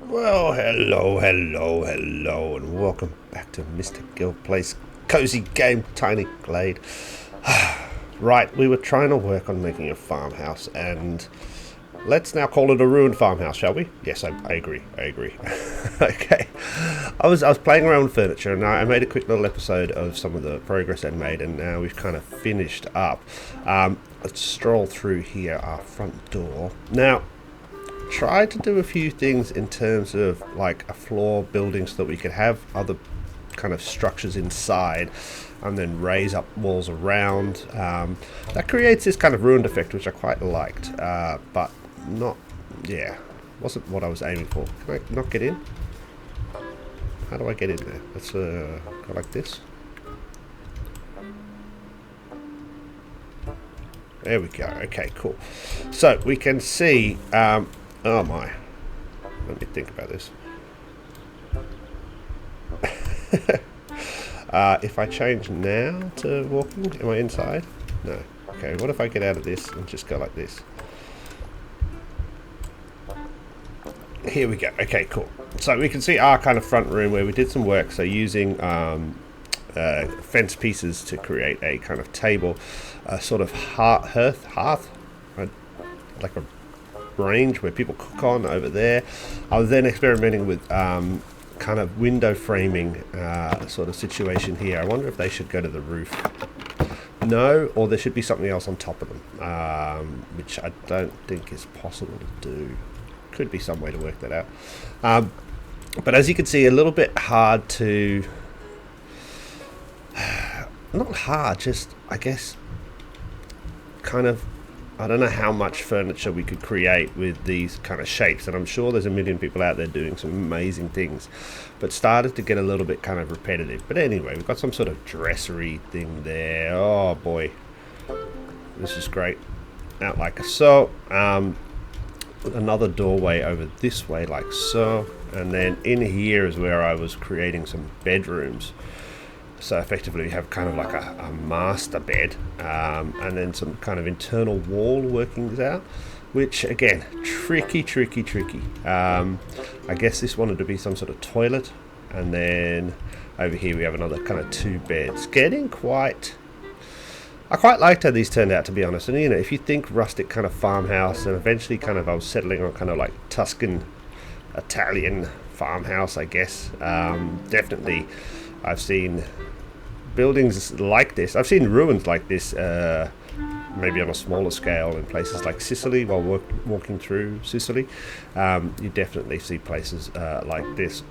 Well, hello, and welcome back to Mr. Gilplay's Cozy Game Tiny Glade. Right, we were trying to work on making a farmhouse, and let's now call it a ruined farmhouse, shall we? Yes, I agree. Okay. I was playing around with furniture, and I made a quick little episode of some of the progress I'd made, and now we've kind of finished up. Let's stroll through here, our front door. Now, tried to do a few things in terms of like a floor building so that we could have other kind of structures inside and then raise up walls around. That creates this kind of ruined effect, which I quite liked, but wasn't what I was aiming for. Can I not get in? How do I get in there? Let's go like this. There we go. Okay, cool. So we can see oh my. Let me think about this. If I change now to walking, am I inside? No. Okay, what if I get out of this and just go like this? Here we go. Okay, cool. So we can see our kind of front room where we did some work. So using fence pieces to create a kind of table, sort of hearth, right? Like a range where people cook on over there. I was then experimenting with kind of window framing sort of situation here. I wonder if they should go to the roof. No, or there should be something else on top of them, which I don't think is possible to do. Could be some way to work that out. But as you can see, a little bit hard to... Not hard, just, I guess, kind of... I don't know how much furniture we could create with these kind of shapes, and I'm sure there's a million people out there doing some amazing things, but started to get a little bit kind of repetitive. But anyway, we've got some sort of dressery thing there. Oh boy, this is great. Out like so. Another doorway over this way like so, and then in here is where I was creating some bedrooms. So effectively we have kind of like a master bed, and then some kind of internal wall workings out, which again, tricky. I guess this wanted to be some sort of toilet, and then over here we have another kind of two beds. I quite liked how these turned out, to be honest. And you know, if you think rustic kind of farmhouse, and eventually kind of I was settling on kind of like Tuscan Italian farmhouse, I guess. Definitely I've seen buildings like this. I've seen ruins like this, maybe on a smaller scale in places like Sicily. While walking through Sicily, you definitely see places like this.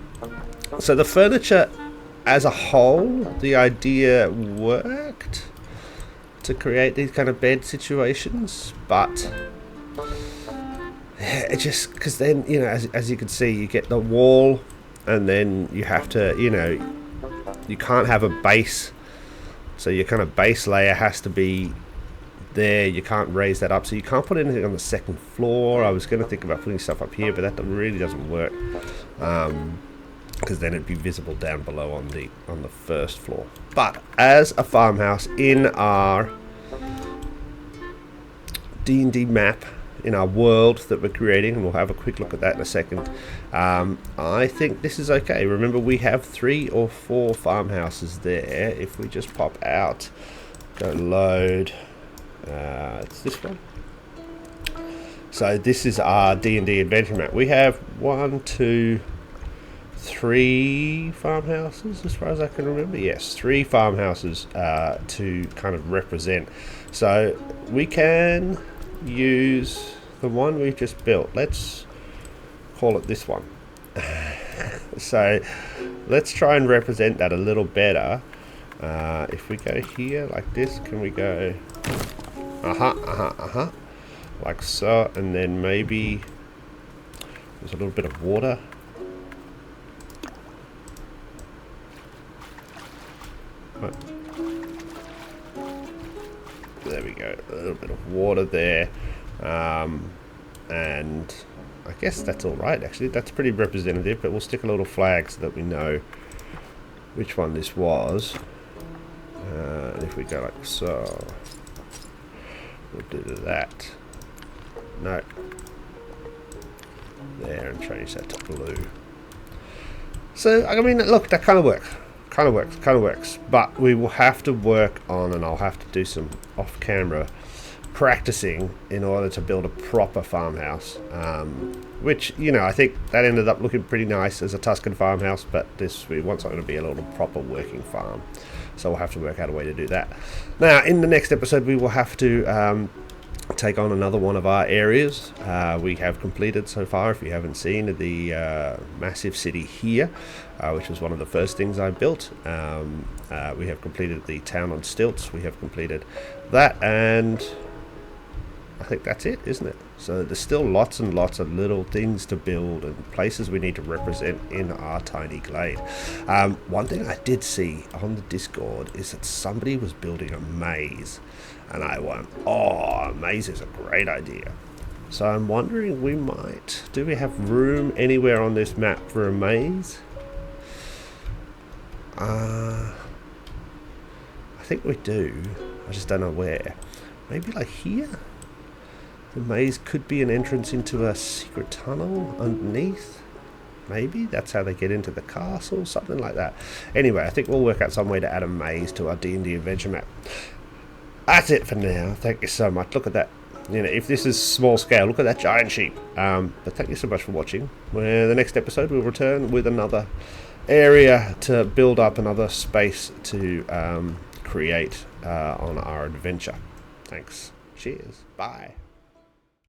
So the furniture as a whole, the idea worked to create these kind of bed situations, but it just, because then, you know, as you can see, you get the wall, and then you have to, you know, you can't have a base, so your kind of base layer has to be there. You can't raise that up, so you can't put anything on the second floor. I was going to think about putting stuff up here, but that really doesn't work, because then it'd be visible down below on the first floor. But as a farmhouse in our D&D map, in our world that we're creating, and we'll have a quick look at that in a second, I think this is okay. Remember, we have 3 or 4 farmhouses there. If we just pop out, go load, it's this one. So this is our D&D adventure map. We have 1, 2, 3 farmhouses as far as I can remember. Yes, 3 farmhouses to kind of represent. So we can use the one we've just built. Let's call it this one. So let's try and represent that a little better. If we go here like this, can we go like so, and then maybe there's a little bit of water. There we go, a little bit of water there, and I guess that's all right. Actually, that's pretty representative, but we'll stick a little flag so that we know which one this was. And if we go like so, we'll do that. No, there and change that to blue. So, I mean, look, that kind of works. Kind of works. But we will have to work on, and I'll have to do some off-camera practicing in order to build a proper farmhouse. Which, you know, I think that ended up looking pretty nice as a Tuscan farmhouse, but we want something to be a little proper working farm. So we'll have to work out a way to do that. Now, in the next episode, we will have to take on another one of our areas. We have completed so far, if you haven't seen, the massive city here, which was one of the first things I built. We have completed the town on stilts. We have completed that, and I think that's it, isn't it? So there's still lots and lots of little things to build and places we need to represent in our tiny glade. One thing I did see on the Discord is that somebody was building a maze, and I went, oh, a maze is a great idea. So I'm wondering, do we have room anywhere on this map for a maze? I think we do. I just don't know where. Maybe like here? The maze could be an entrance into a secret tunnel underneath. Maybe that's how they get into the castle, something like that. Anyway, I think we'll work out some way to add a maze to our D&D adventure map. That's it for now. Thank you so much. Look at that. You know, if this is small scale, look at that giant sheep. But thank you so much for watching. The next episode we'll return with another area to build up, another space to create on our adventure. Thanks. Cheers. Bye.